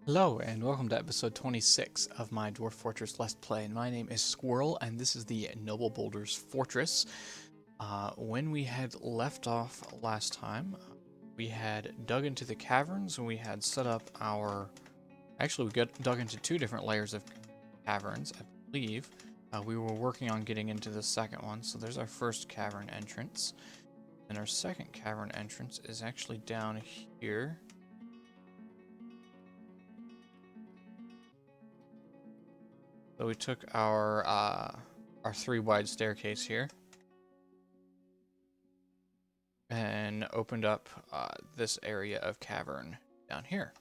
Hello and welcome to episode 26 of my Dwarf Fortress Let's Play. My name is skwerel and this is the Nobleboulders Fortress. When we had left off last time, we had dug into the caverns and we had set up our... Actually, we dug into two different layers of caverns, I believe. We were working on getting into the second one, so there's our first cavern entrance. And our second cavern entrance is actually down here. So we took our three wide staircase here and opened up this area of cavern down here.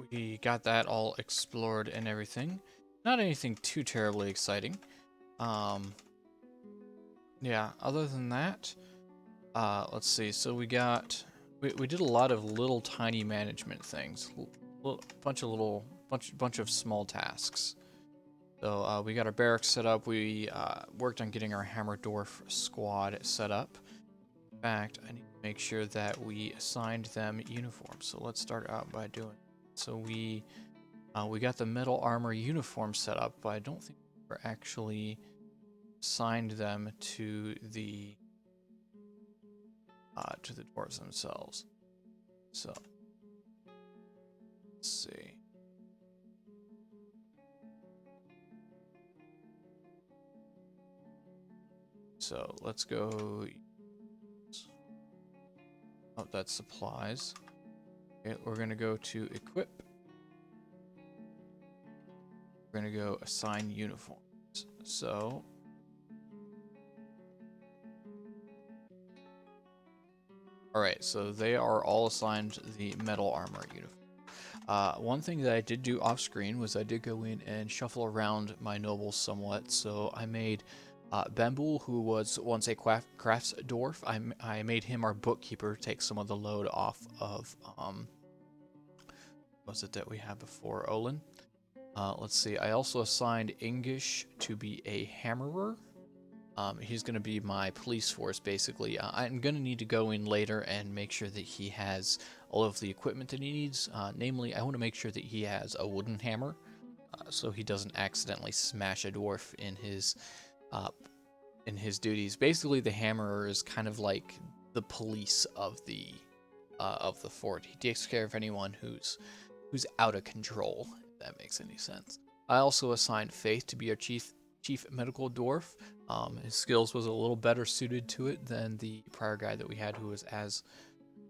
We got that all explored and everything. Not anything too terribly exciting. Yeah, other than that, let's see. So we did a lot of little tiny management things. Bunch of small tasks. So we got our barracks set up. We worked on getting our Hammer Dwarf squad set up. In fact, I need to make sure that we assigned them uniforms. So let's start out by doing. So we got the metal armor uniform set up, but I don't think we actually assigned them to the dwarves themselves. So let's see. So let's go. Oh, that's supplies. Okay, we're gonna go to equip. We're gonna go assign uniforms. So alright, so they are all assigned the metal armor uniform. One thing that I did do off screen was I did go in and shuffle around my nobles somewhat. So I made Bembul, who was once a crafts dwarf, I made him our bookkeeper, take some of the load off of what was it that we had before Olin. Let's see, I also assigned Ingish to be a hammerer. He's going to be my police force, basically. I'm going to need to go in later and make sure that he has all of the equipment that he needs. Namely, I want to make sure that he has a wooden hammer, so he doesn't accidentally smash a dwarf in his duties. Basically, the hammerer is kind of like the police of the fort. He takes care of anyone who's out of control, if that makes any sense. I also assigned Faith to be our chief medical dwarf. His skills was a little better suited to it than the prior guy that we had, who was as.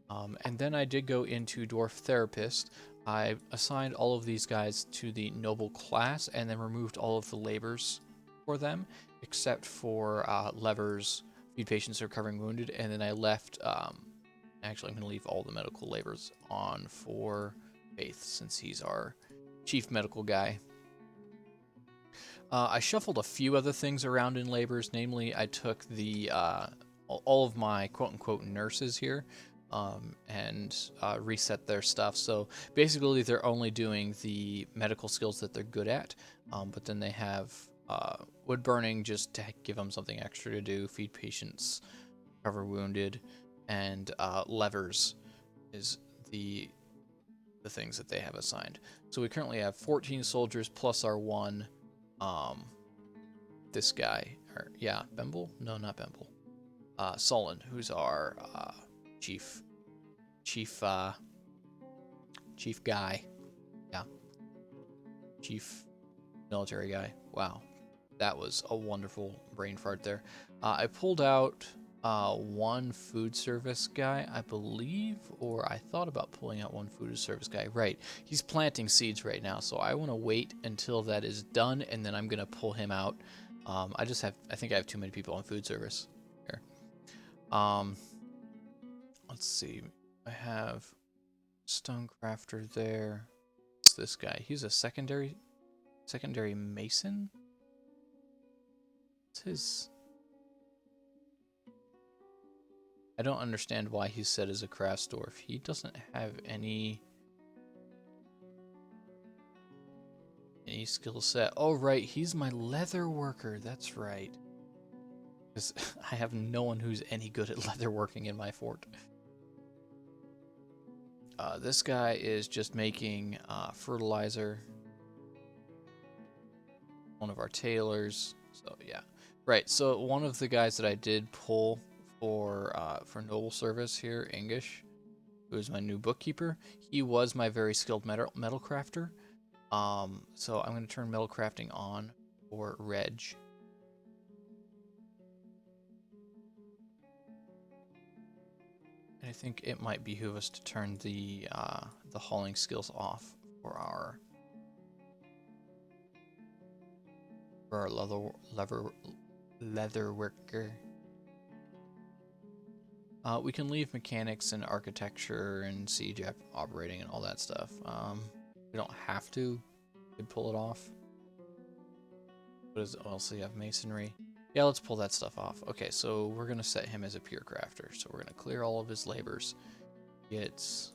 And then I did go into dwarf therapist. I assigned all of these guys to the noble class and then removed all of the labors for them, except for levers, feed patients, recovering wounded. And then I left. Actually, I'm going to leave all the medical labors on for Faith, since he's our chief medical guy. I shuffled a few other things around in labors. Namely, I took the all of my quote-unquote nurses here and reset their stuff. So basically, they're only doing the medical skills that they're good at, but then they have wood burning just to give them something extra to do, feed patients, recover wounded, and levers is the things that they have assigned. So we currently have 14 soldiers plus our one. This guy, or yeah, Bembul? No, not Bembul. Solon, who's our chief guy. Yeah, chief military guy. Wow, that was a wonderful brain fart there. I pulled out one food service guy, I believe, or I thought about pulling out one food service guy. Right, he's planting seeds right now, so I want to wait until that is done, and then I'm gonna pull him out. I think I have too many people on food service here. Let's see, I have Stonecrafter there. What's this guy? He's a secondary mason. What's his? I don't understand why he's set as a crafts dwarf. He doesn't have any skill set. Oh, right, he's my leather worker. That's right. Because I have no one who's any good at leather working in my fort. This guy is just making fertilizer. One of our tailors. So yeah, right. So one of the guys that I did pull for noble service here, English, who is my new bookkeeper. He was my very skilled metal crafter. So I'm going to turn metal crafting on for Reg. And I think it might behoove us to turn the hauling skills off for our leather worker. We can leave mechanics and architecture and siege operating and all that stuff. We don't have to. We could pull it off. What is it? Also, you have masonry. Yeah, let's pull that stuff off. Okay, so we're going to set him as a pure crafter. So we're going to clear all of his labors. He gets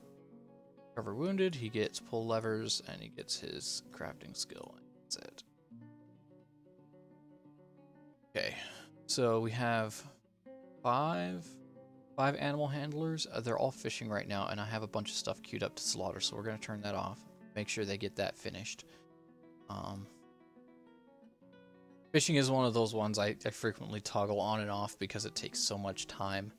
cover wounded, he gets pull levers, and he gets his crafting skill. That's it. Okay, so we have five animal handlers. They're all fishing right now, and I have a bunch of stuff queued up to slaughter, so we're going to turn that off. Make sure they get that finished. Fishing is one of those ones I frequently toggle on and off because it takes so much time.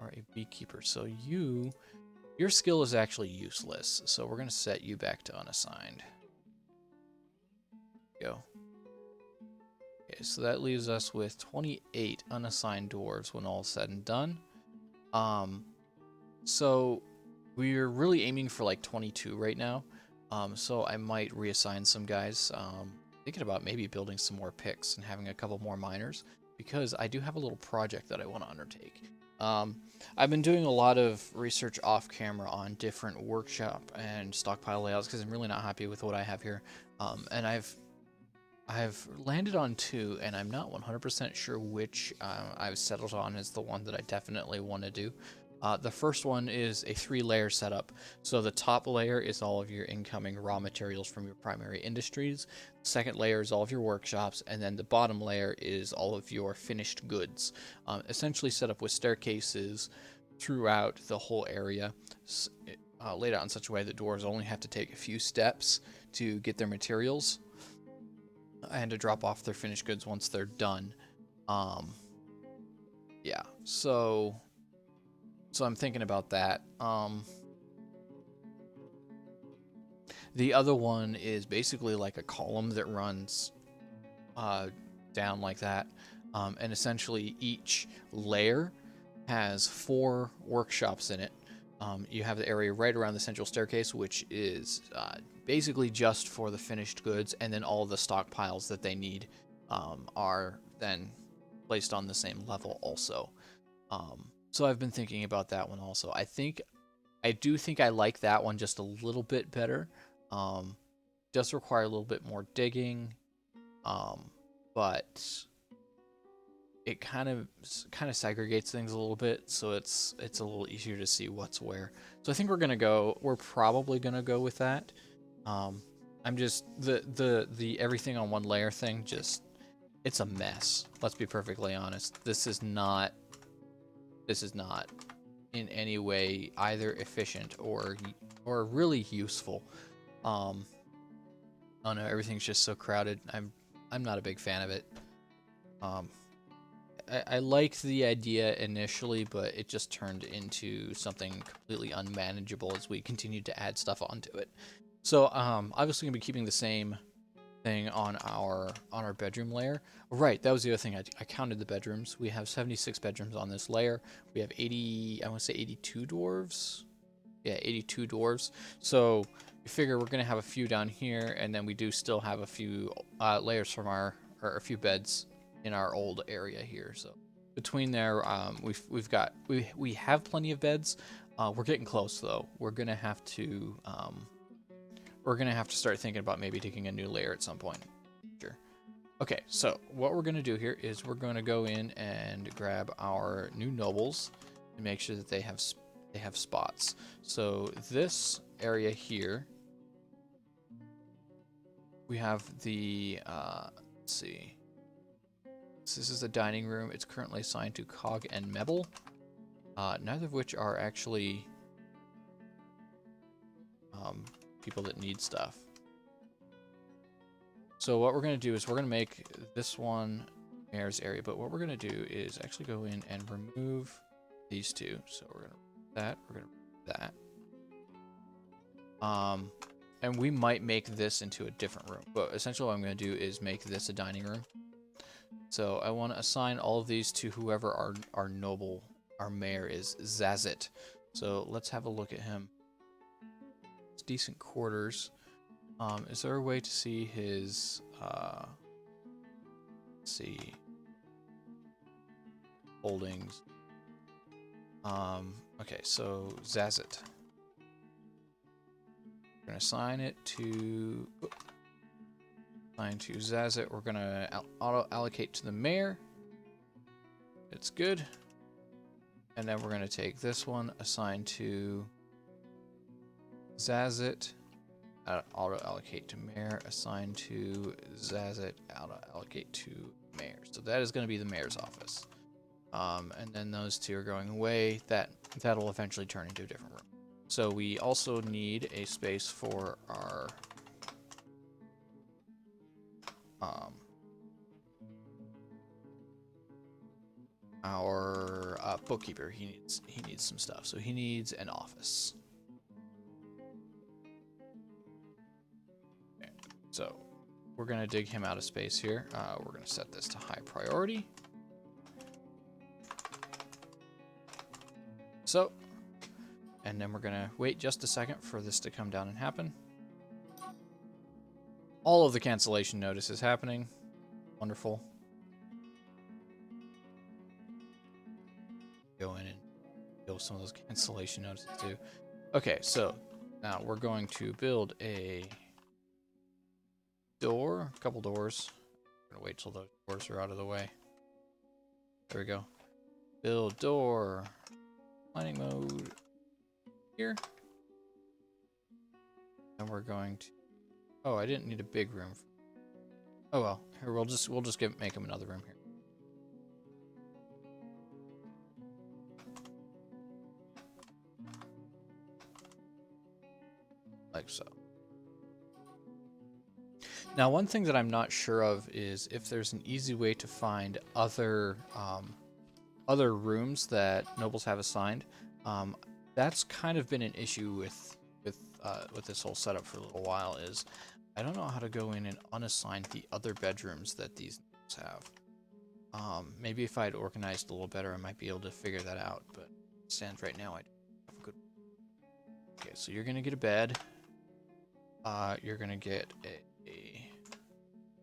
Are a beekeeper. So your skill is actually useless. So we're going to set you back to unassigned. Go. Okay, so that leaves us with 28 unassigned dwarves when all is said and done. So we're really aiming for like 22 right now. So I might reassign some guys. Thinking about maybe building some more picks and having a couple more miners because I do have a little project that I want to undertake. I've been doing a lot of research off camera on different workshop and stockpile layouts because I'm really not happy with what I have here. And I've landed on two, and I'm not 100% sure which I've settled on as the one that I definitely want to do. The first one is a 3-layer setup. So the top layer is all of your incoming raw materials from your primary industries. The second layer is all of your workshops, and then the bottom layer is all of your finished goods. Essentially set up with staircases throughout the whole area, laid out in such a way that dwarves only have to take a few steps to get their materials and to drop off their finished goods once they're done. Yeah, so I'm thinking about that. The other one is basically like a column that runs down like that. And essentially each layer has 4 workshops in it. You have the area right around the central staircase, which is basically just for the finished goods, and then all of the stockpiles that they need are then placed on the same level also. So I've been thinking about that one also. I do think I like that one just a little bit better. Does require a little bit more digging, but it kind of segregates things a little bit, so it's a little easier to see what's where. So I think we're probably gonna go with that. I'm just the everything on one layer thing, just it's a mess. Let's be perfectly honest. This is not in any way either efficient or really useful. Oh no, everything's just so crowded. I'm not a big fan of it. I liked the idea initially, but it just turned into something completely unmanageable as we continued to add stuff onto it. So obviously gonna be keeping the same thing on our bedroom layer. Right, that was the other thing. I counted the bedrooms. We have 76 bedrooms on this layer. We have 80, I want to say 82 dwarves. Yeah, 82 dwarves. So you figure we're gonna have a few down here, and then we do still have a few layers from or a few beds in our old area here. So between there, we have plenty of beds. We're getting close though. We're gonna have to start thinking about maybe taking a new layer at some point. Sure. Okay, so what we're gonna do here is we're gonna go in and grab our new nobles and make sure that they have spots. So this area here, we have the let's see. So this is the dining room. It's currently assigned to Cog and Mebel, neither of which are actually people that need stuff. So what we're going to do is we're going to make this one mayor's area, but what we're going to do is actually go in and remove these two. So we're going to remove that, we're going to remove that. And we might make this into a different room, but essentially what I'm going to do is make this a dining room. So I want to assign all of these to whoever our noble, our mayor is, Zazit. So let's have a look at him. It's decent quarters. Is there a way to see his, let's see, holdings? Okay, so Zazit. We're gonna assign it to, Zazit. We're gonna auto allocate to the mayor. It's good. And then we're gonna take this one, assign to Zazit. Auto allocate to mayor, assign to Zazit, auto allocate to mayor. So that is going to be the mayor's office. And then those two are going away. That'll eventually turn into a different room. So we also need a space for our bookkeeper. He needs some stuff. So he needs an office. So we're going to dig him out of space here. We're going to set this to high priority. So, and then we're going to wait just a second for this to come down and happen. All of the cancellation notice is happening. Wonderful. Go in and kill some of those cancellation notices too. Okay, so now we're going to build a door, a couple doors. I'm gonna wait till those doors are out of the way. There we go. Build door. Planning mode here. And we're going to. Oh, I didn't need a big room. Oh well. Here we'll just make him another room here. Like so. Now, one thing that I'm not sure of is if there's an easy way to find other rooms that nobles have assigned. That's kind of been an issue with this whole setup for a little while. Is I don't know how to go in and unassign the other bedrooms that these nobles have. Maybe if I had organized a little better, I might be able to figure that out. But stands right now, I don't have a good. Okay, so you're gonna get a bed. You're gonna get a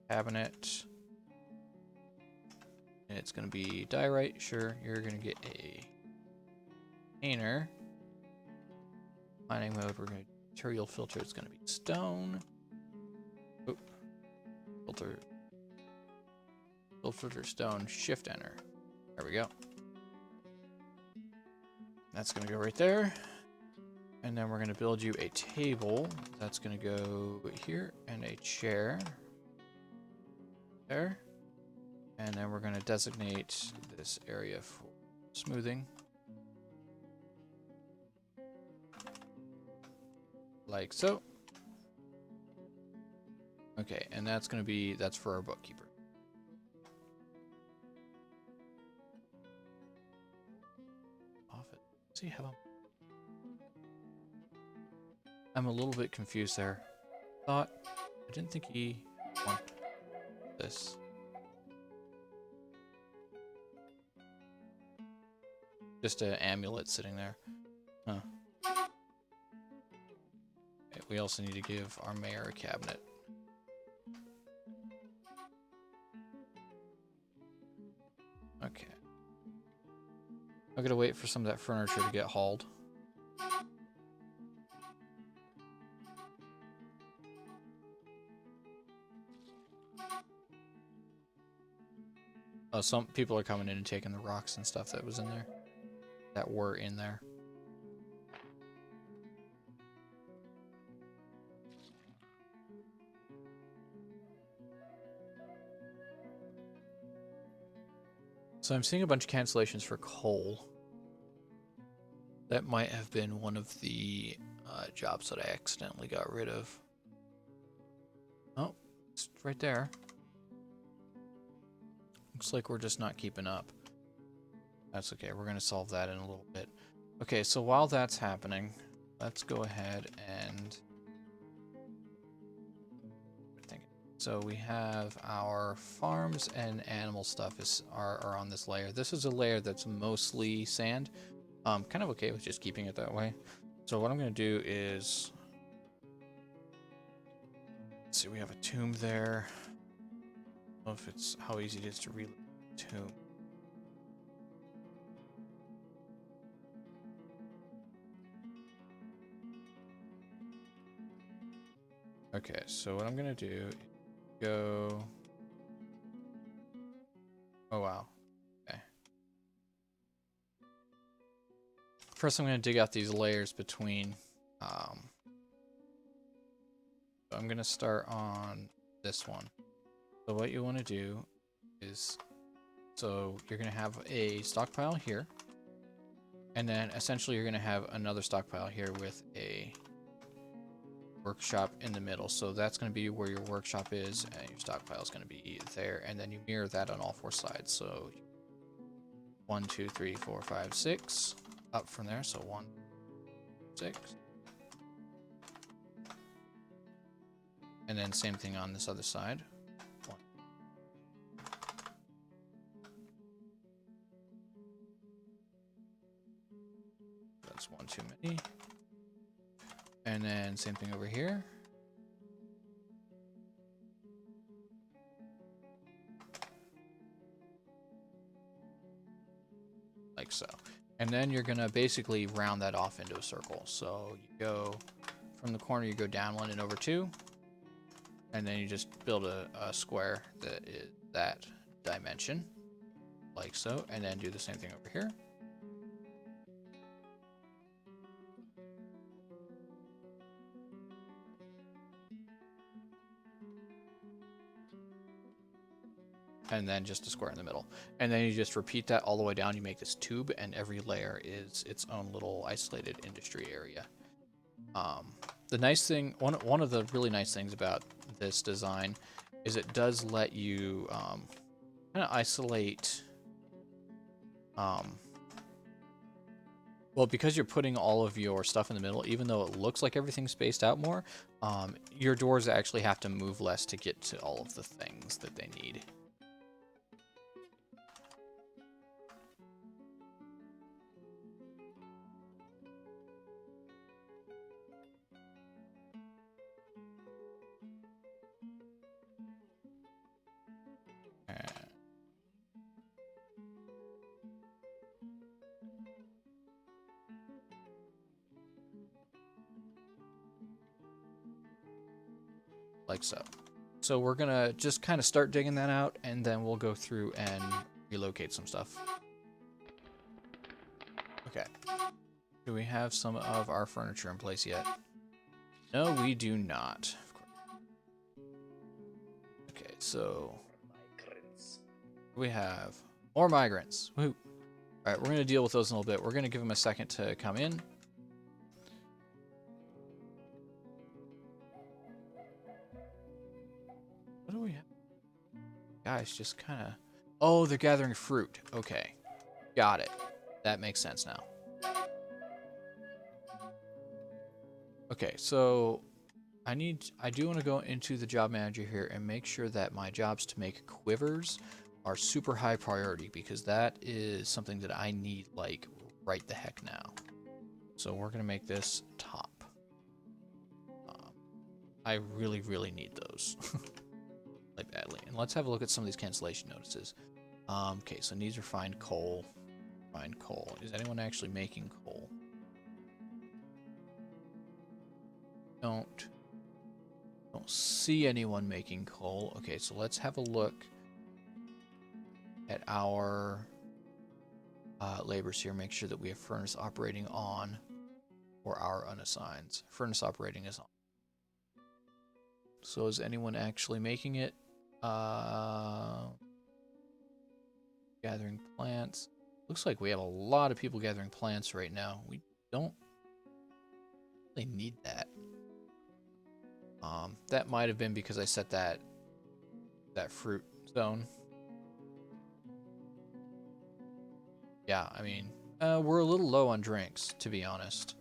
cabinet. And it's gonna be diorite, sure. You're gonna get a container. Mining mode, we're gonna material filter, it's gonna be stone. Oop. Filter stone, shift enter. There we go. That's gonna go right there. And then we're gonna build you a table. That's gonna go here, and a chair. There. And then we're gonna designate this area for smoothing. Like so. Okay, and that's for our bookkeeper. Office. See how I'm a little bit confused there. I didn't think he wanted this. Just an amulet sitting there. Huh. Okay, we also need to give our mayor a cabinet. Okay. I'm gonna wait for some of that furniture to get hauled. Oh, some people are coming in and taking the rocks and stuff that was in there. That were in there. So I'm seeing a bunch of cancellations for coal. That might have been one of the jobs that I accidentally got rid of. Oh, it's right there. Looks like we're just not keeping up. That's okay. We're going to solve that in a little bit. Okay, so while that's happening, let's go ahead and... So we have our farms and animal stuff are on this layer. This is a layer that's mostly sand. Kind of okay with just keeping it that way. So what I'm going to do is... Let's see, we have a tomb there. I don't know if it's how easy it is to relocate the tomb. Okay, so what I'm going to do is go... Oh, wow. Okay. First, I'm going to dig out these layers between... So I'm going to start on this one. So what you want to do is... So you're going to have a stockpile here. And then essentially you're going to have another stockpile here with a workshop in the middle. So that's going to be where your workshop is, and your stockpile is going to be there. And then you mirror that on all four sides. So 1, 2, 3, 4, 5, 6. Up from there. So 1, 6. And then same thing on this other side. 1. That's 1 too many. And then same thing over here. Like so. And then you're going to basically round that off into a circle. So you go from the corner, you go down 1 and over 2. And then you just build a square that is that dimension. Like so. And then do the same thing over here. And then just a square in the middle. And then you just repeat that all the way down. You make this tube, and every layer is its own little isolated industry area. The nice thing, one of the really nice things about this design is it does let you kind of isolate. Well, because you're putting all of your stuff in the middle, even though it looks like everything's spaced out more, your doors actually have to move less to get to all of the things that they need. Like so. So we're gonna just kind of start digging that out, and then we'll go through and relocate some stuff. Okay. Do we have some of our furniture in place yet? No, we do not. Okay, so we have more migrants. Woo. All right, we're gonna deal with those in a little bit. We're gonna give them a second to come in. What do we have? Guys, just kind of... Oh, they're gathering fruit. Okay. Got it. That makes sense now. Okay, so I do want to go into the job manager here and make sure that my jobs to make quivers are super high priority, because that is something that I need, like, right the heck now. So we're going to make this top. I really, really need those. Like, badly. And let's have a look at some of these cancellation notices. Okay, so needs refined coal. Refined coal. Is anyone actually making coal? Don't see anyone making coal. Okay, so let's have a look at our labors here. Make sure that we have furnace operating on for our unassigns. Furnace operating is on. So is anyone actually making it? Gathering plants. Looks like we have a lot of people gathering plants right now. We don't really need that. That might have been because I set that fruit zone. Yeah, I mean, we're a little low on drinks, to be honest.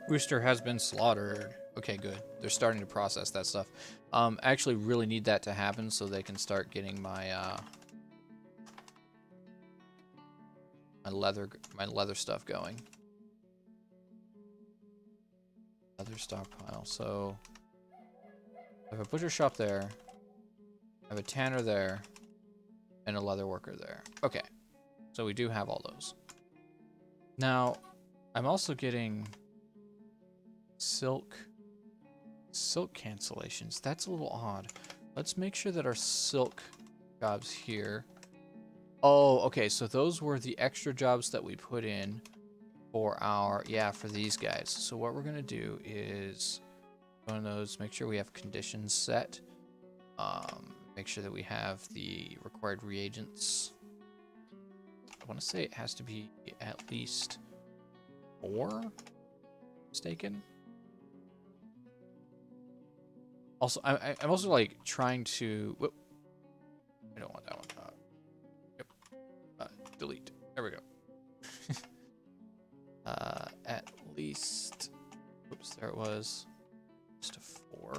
Rooster has been slaughtered. Okay, good. They're starting to process that stuff. Actually really need that to happen so they can start getting my my leather stuff going. Leather stockpile. So I have a butcher shop there. I have a tanner there. And a leather worker there. Okay. So we do have all those. Now, I'm also getting silk cancellations. That's a little odd. Let's make sure that our silk jobs here. Oh, okay. So those were the extra jobs that we put in for our, for these guys. So what we're going to do is go on those, make sure we have conditions set. Make sure that we have the required reagents. I want to say it has to be at least 4, mistaken. Also, I'm also like trying to. Whoop, I don't want that one. Yep. Delete. There we go. At least. Oops, there it was. Just a 4.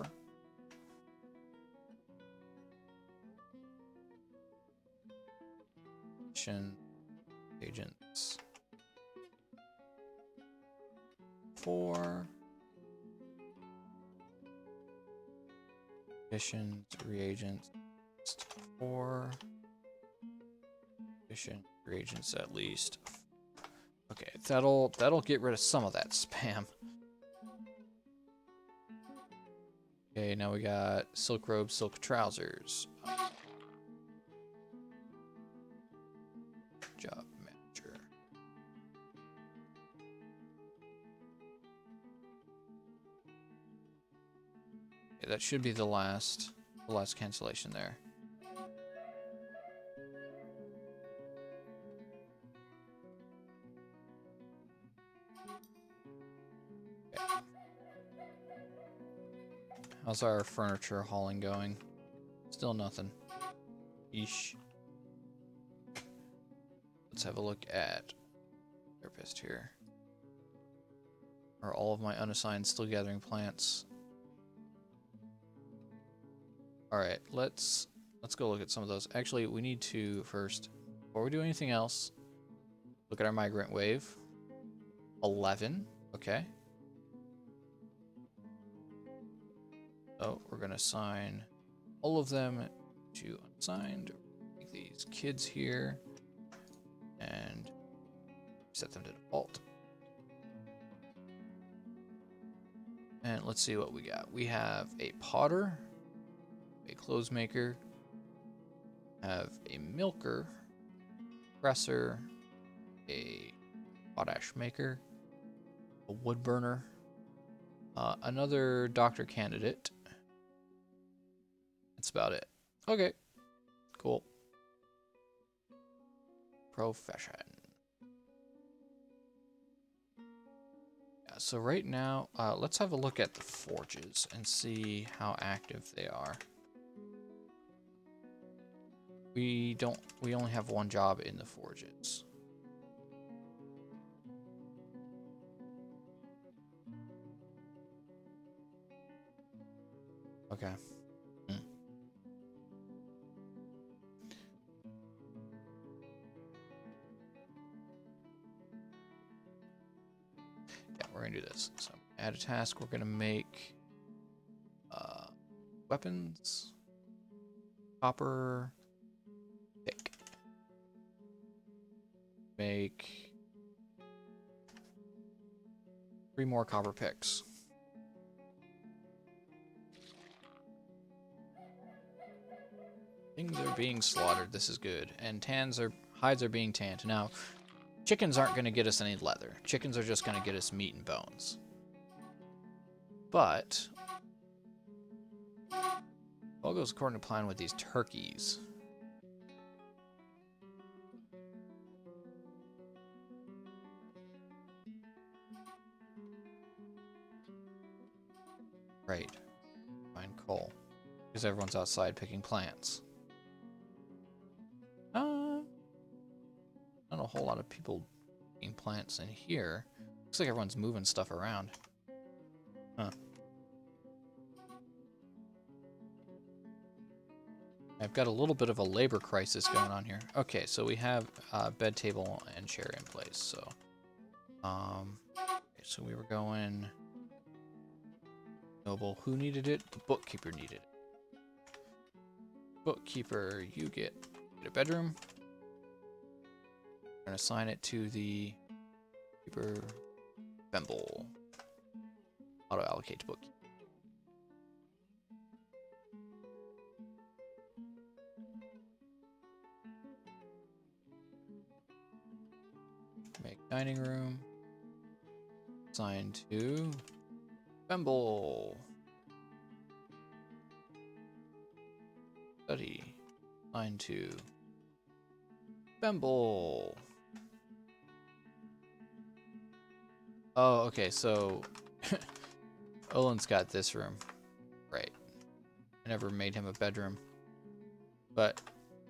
Agents. 4. Efficient reagents. 4. Efficient reagents at least. Okay, that'll get rid of some of that spam. Okay, now we got silk robes, silk trousers. Job manager. Okay, that should be the last cancellation there. Okay. How's our furniture hauling going? Still nothing. Eesh. Let's have a look at therapist here. Are all of my unassigned still gathering plants? All right, let's go look at some of those. Actually, we need to first, before we do anything else, look at our migrant wave. 11. Okay. So we're gonna assign all of them to unassigned. Take these kids here and set them to default. And let's see what we got. We have a potter, a clothes maker, have a milker, presser, a potash maker, a wood burner, another doctor candidate. That's about it. Okay, cool. Profession. Yeah, so right now, let's have a look at the forges and see how active they are. We only have one job in the forges. Okay. Yeah, we're gonna do this. So add a task. We're gonna make weapons, copper pick. Make 3 more copper picks. Things are being slaughtered. This is good. And hides are being tanned. Now, chickens aren't going to get us any leather. Chickens are just going to get us meat and bones. But all goes according to plan with these turkeys. Right. Find coal. Because everyone's outside picking plants. Not a whole lot of people picking plants in here. Looks like everyone's moving stuff around. Huh. I've got a little bit of a labor crisis going on here. Okay, so we have bed, table, and chair in place. So, okay, so we were going noble. Who needed it? The bookkeeper needed it. Bookkeeper, you get a bedroom. We're gonna assign it to the keeper. Bemble. Auto allocate to bookkeeper. Make dining room. Assign to Bemble. Study. Assign to Bemble. Oh, okay, so Olin's got this room. Right. I never made him a bedroom. But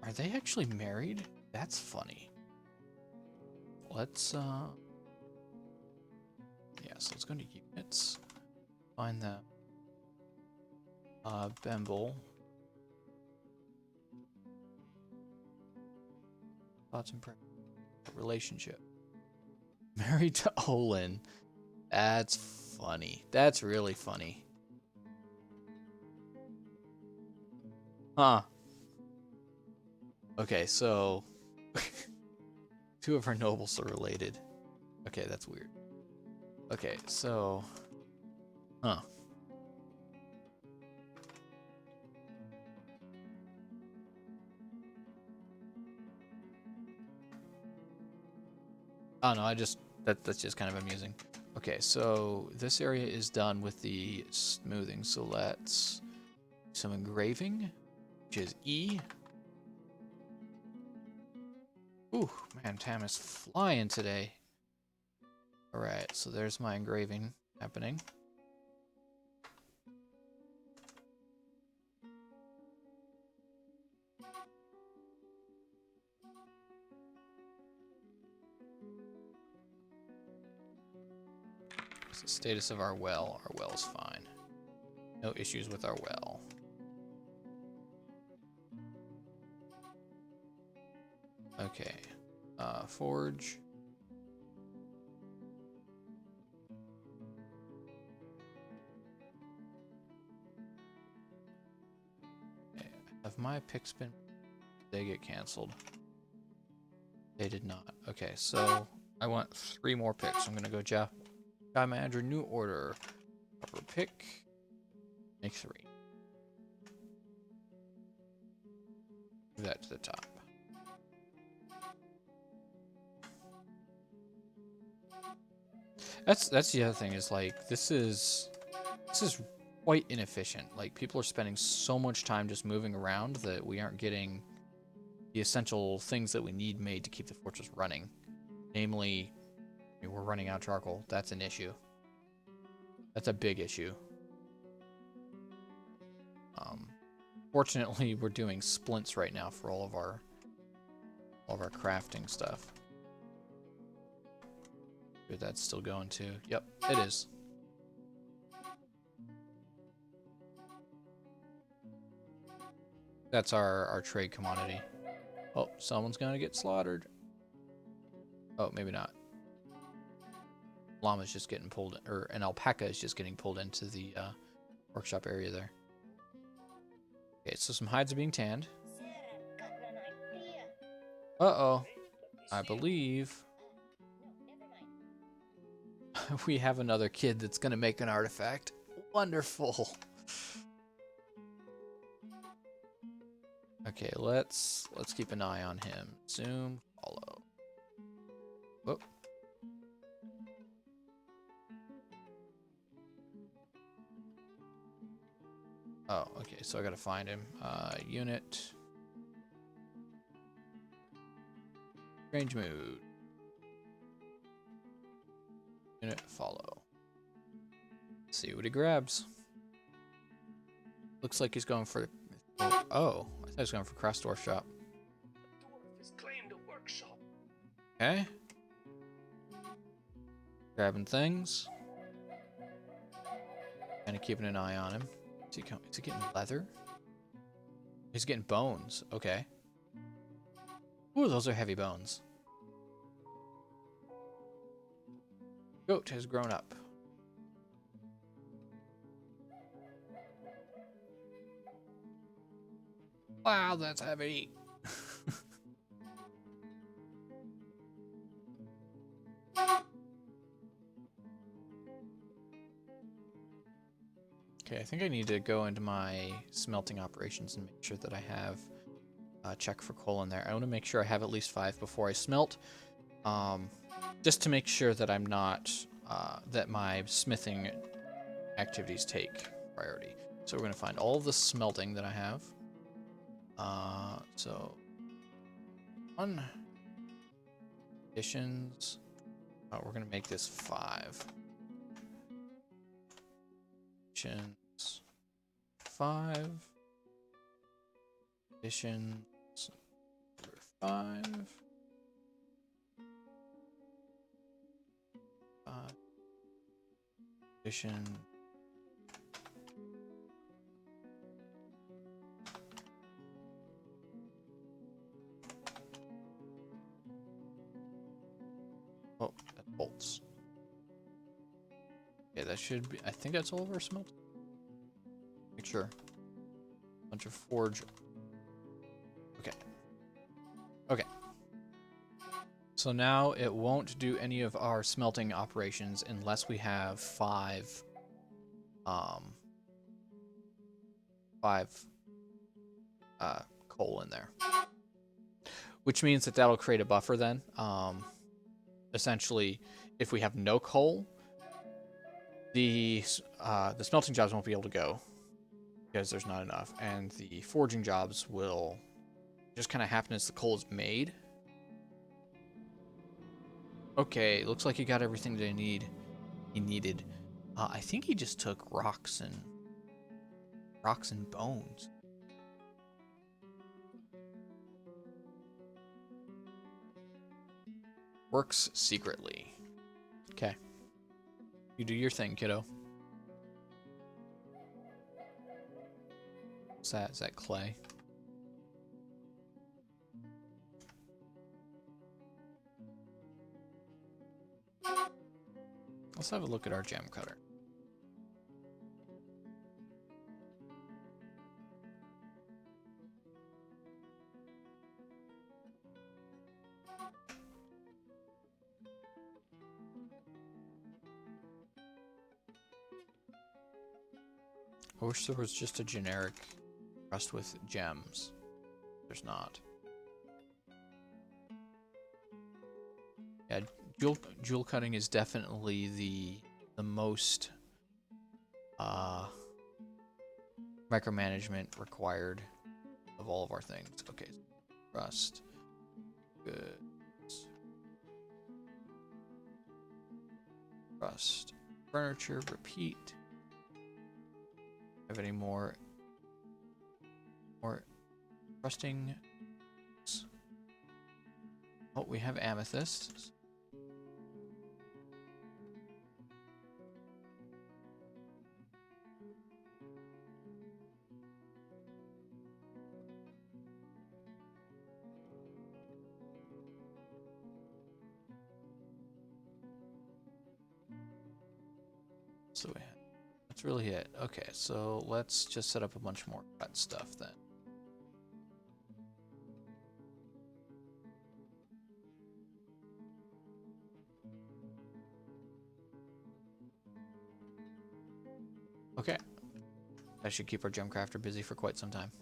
are they actually married? That's funny. Let's yeah, so let's go to units. Find that Bemble. Thoughts and relationship. Married to Olin. That's funny. That's really funny. Huh. Okay, so two of our nobles are related. Okay, that's weird. Okay, so huh. Oh no, that's just kind of amusing. Okay, so this area is done with the smoothing, so let's do some engraving, which is E. Ooh, man, Tam is flying today. Alright, so there's my engraving happening. What's the status of our well? Our well's fine. No issues with our well. Okay. Forge. Okay. Have my picks been... They get canceled. They did not. Okay, so I want 3 more picks. I'm gonna go job manager, new order. Proper pick. Make 3. Move that to the top. That's the other thing, is like this is quite inefficient. Like, people are spending so much time just moving around that we aren't getting the essential things that we need made to keep the fortress running. Namely, we're running out of charcoal. That's an issue. That's a big issue. Fortunately, we're doing splints right now for all of our crafting stuff. Good, that's still going too. Yep, it is. That's our trade commodity. Oh, someone's gonna get slaughtered. Oh, maybe not. Llama's just getting pulled, or an alpaca is just getting pulled into the workshop area there. Okay, so some hides are being tanned. Uh-oh. I believe we have another kid that's gonna make an artifact. Wonderful. Okay, let's keep an eye on him. Zoom, follow. Whoop. Oh, okay, so I gotta find him. Unit. Range mood. Unit, follow. See what he grabs. Looks like he's going for... Oh, I thought he was going for Dwarf shop. Dwarf has claimed a workshop. Okay. Grabbing things. Kind of keeping an eye on him. Is he getting leather? He's getting bones. Okay. Ooh, those are heavy bones. Goat has grown up. Wow, that's heavy. Okay, I think I need to go into my smelting operations and make sure that I have check for coal in there. I want to make sure I have at least 5 before I smelt, just to make sure that I'm not that my smithing activities take priority. So we're going to find all of the smelting that I have. So 1 additions. We're going to make this 5 additions. 5 additions. 5. 5 addition. Oh, that bolts. Okay, that should be. I think that's all of our smelt. Make sure. Bunch of forge. Okay. Okay. So now it won't do any of our smelting operations unless we have 5 coal in there. Which means that that'll create a buffer then. Essentially, if we have no coal, the smelting jobs won't be able to go because there's not enough, and the forging jobs will just kind of happen as the coal is made. Okay, looks like he got everything that he needed. I think he just took rocks and bones. Works secretly. Okay. You do your thing, kiddo. What's that? Is that clay? Let's have a look at our gem cutter. I wish there was just a generic rust with gems. There's not. Yeah, jewel cutting is definitely the most micromanagement required of all of our things. Okay, rust. Good. Rust. Furniture, repeat. Have any more rusting? Oh, we have amethyst. So we have, that's really it. Okay, so let's just set up a bunch more cut stuff then. Okay. That should keep our gem crafter busy for quite some time.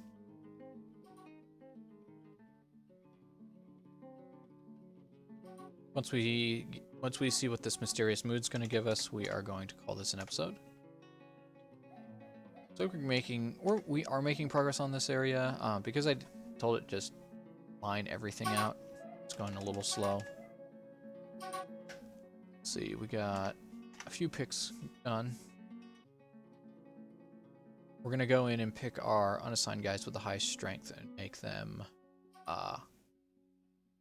Once we see what this mysterious mood's going to give us, we are going to call this an episode. So we are making progress on this area because I told it just line everything out. It's going a little slow. Let's see, we got a few picks done. We're gonna go in and pick our unassigned guys with the high strength and make them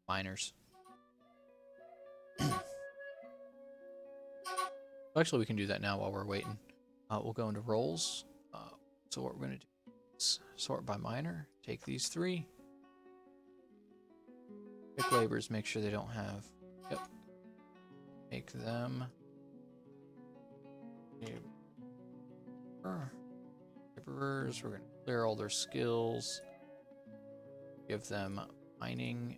miners. Actually, we can do that now while we're waiting. We'll go into roles. So what we're gonna do is sort by miner. Take these 3. Pick laborers. Make sure they don't have. Yep. Make them. Laborers. We're gonna clear all their skills. Give them mining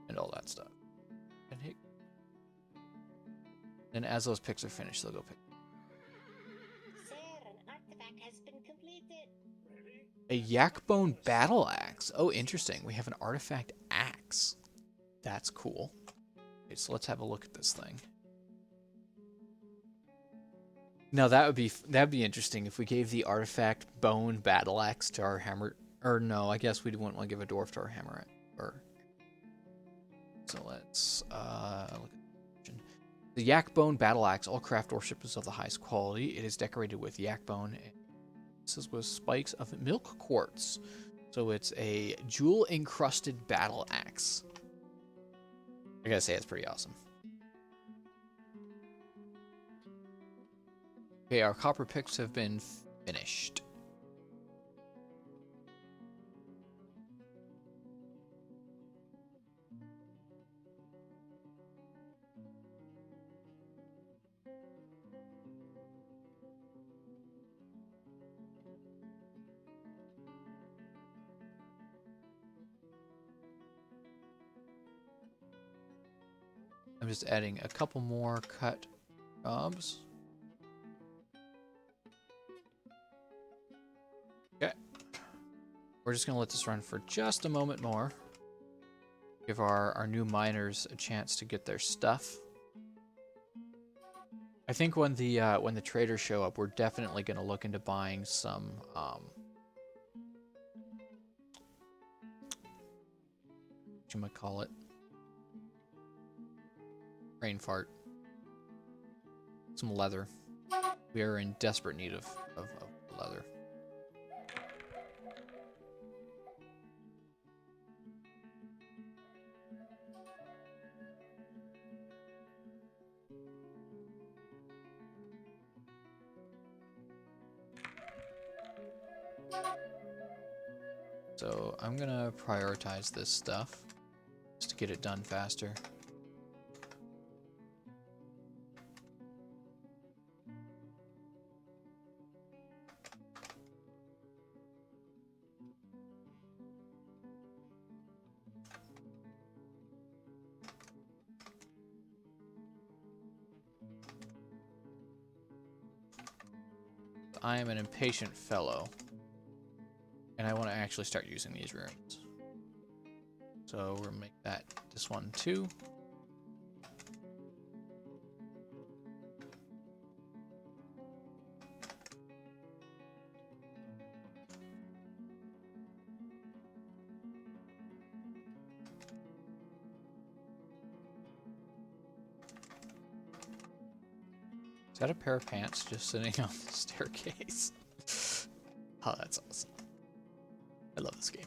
and all that stuff. And hit. And as those picks are finished, they'll go pick. Sir, an artifact has been completed. A yakbone battle axe. Oh, interesting. We have an artifact axe. That's cool. Okay, so let's have a look at this thing. Now that'd be interesting if we gave the artifact bone battle axe to our hammer. Or no, I guess we wouldn't want to give a dwarf to our hammer. So let's look at the yakbone battle axe. All craft dwarfship is of the highest quality. It is decorated with yakbone. This is with spikes of milk quartz. So it's a jewel encrusted battle axe. I gotta say, it's pretty awesome. Okay, our copper picks have been finished. I'm just adding a couple more cut jobs. Okay. We're just going to let this run for just a moment more. Give our new miners a chance to get their stuff. I think when the traders show up, we're definitely going to look into buying some whatchamacallit? Brain fart. Some leather. We are in desperate need of leather. So I'm gonna prioritize this stuff just to get it done faster. I am an impatient fellow, and I want to actually start using these rooms. So we're gonna make that this one too. Is that a pair of pants just sitting on the staircase? Oh, that's awesome. I love this game.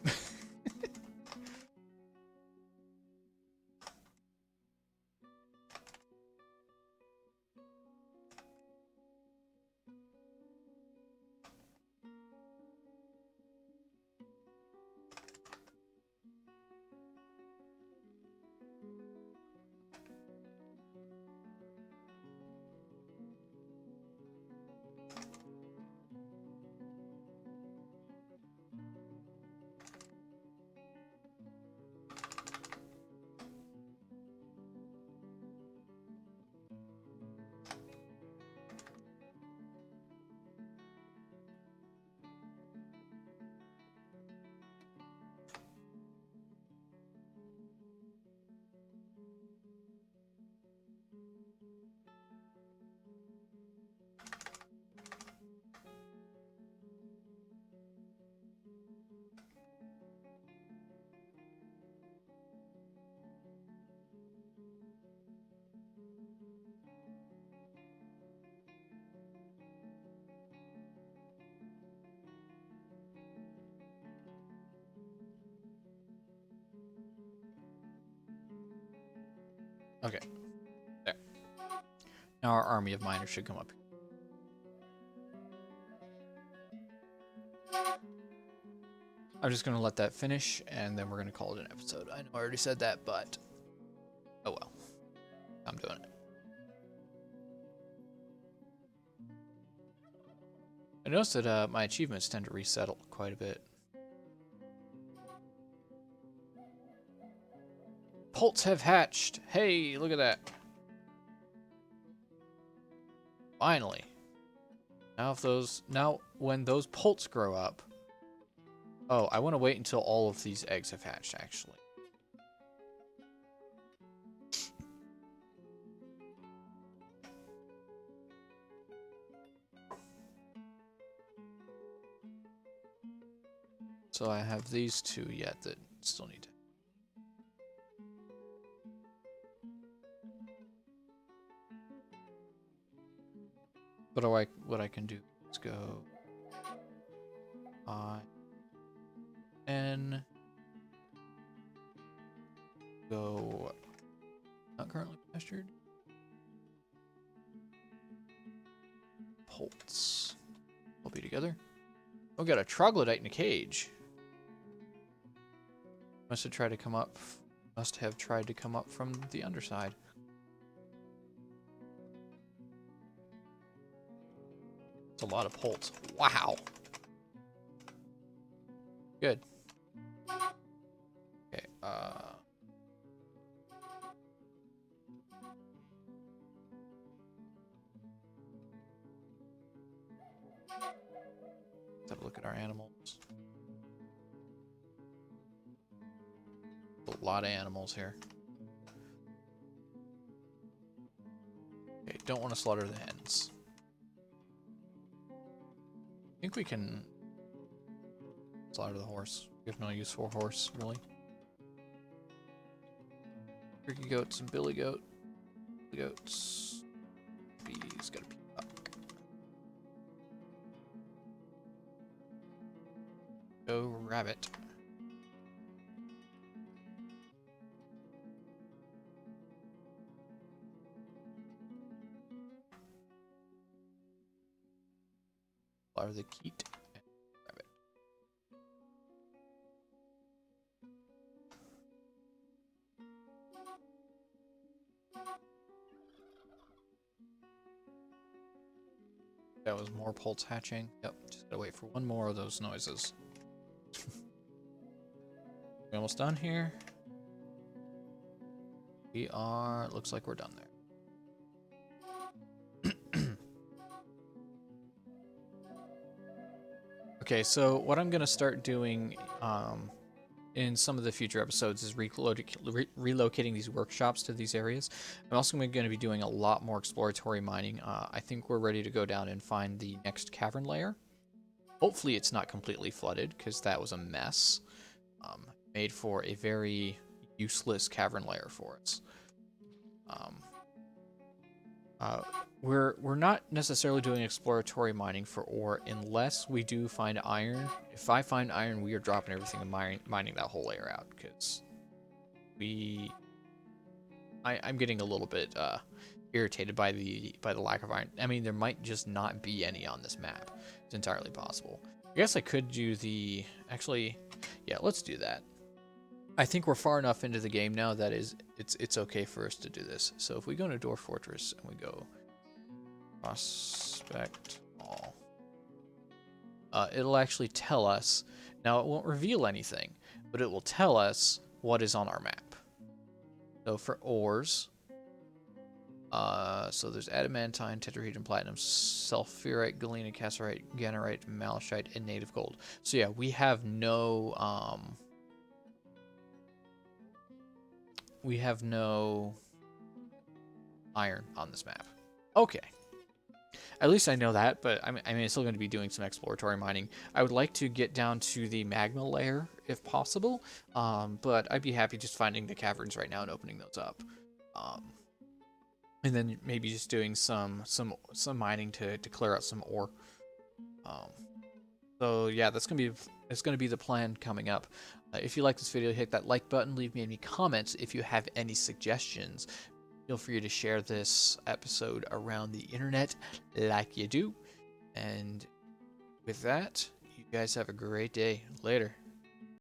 Okay, there. Now our army of miners should come up. I'm just gonna let that finish, and then we're gonna call it an episode. I know I already said that, but oh well. I'm doing it. I noticed that my achievements tend to resettle quite a bit. Poults have hatched! Hey, look at that. Finally. Now when those poults grow up. Oh, I want to wait until all of these eggs have hatched, actually. So I have these two yet that still need to. But what I can do is go N go not currently pastured. Poults. We'll be together. Oh, got a troglodyte in a cage. Must have tried to come up. Must have tried to come up from the underside. It's a lot of poults. Wow. Good. Okay. Let's have a look at our animals. A lot of animals here. Okay, don't want to slaughter the hens. I think we can slaughter the horse. We have no use for a horse, really. Turkey goats and billy goat. Billy goats. Bees got a peacock. Go rabbit. Slaughter the keat and rabbit. That was more poults hatching. Yep, just gotta wait for one more of those noises. We almost done here. We are, looks like we're done there. Okay, so what I'm gonna start doing in some of the future episodes is relocating these workshops to these areas. I'm also going to be doing a lot more exploratory mining. I think we're ready to go down and find the next cavern layer. Hopefully it's not completely flooded, because that was a mess. Made for a very useless cavern layer for us. We're not necessarily doing exploratory mining for ore unless we do find iron. If I find iron, we are dropping everything and mining that whole layer out, because I'm getting a little bit irritated by the lack of iron. I mean, there might just not be any on this map. It's entirely possible. I guess I could do the yeah, let's do that. I think we're far enough into the game now that it's okay for us to do this. So if we go to Dwarf Fortress and we go prospect all, it'll actually tell us. Now it won't reveal anything, but it will tell us what is on our map. So for ores, so there's adamantine, tetrahedron, platinum, sulfurite, galena, cassiterite, ganorite, malachite, and native gold. So yeah, we have no iron on this map. Okay. At least I know that, but I mean, I'm still going to be doing some exploratory mining. I would like to get down to the magma layer if possible, but I'd be happy just finding the caverns right now and opening those up. And then maybe just doing some mining to clear out some ore. So yeah, it's gonna be the plan coming up. If you like this video, hit that like button. Leave me any comments if you have any suggestions. Feel free to share this episode around the internet like you do. And with that, you guys have a great day. Later.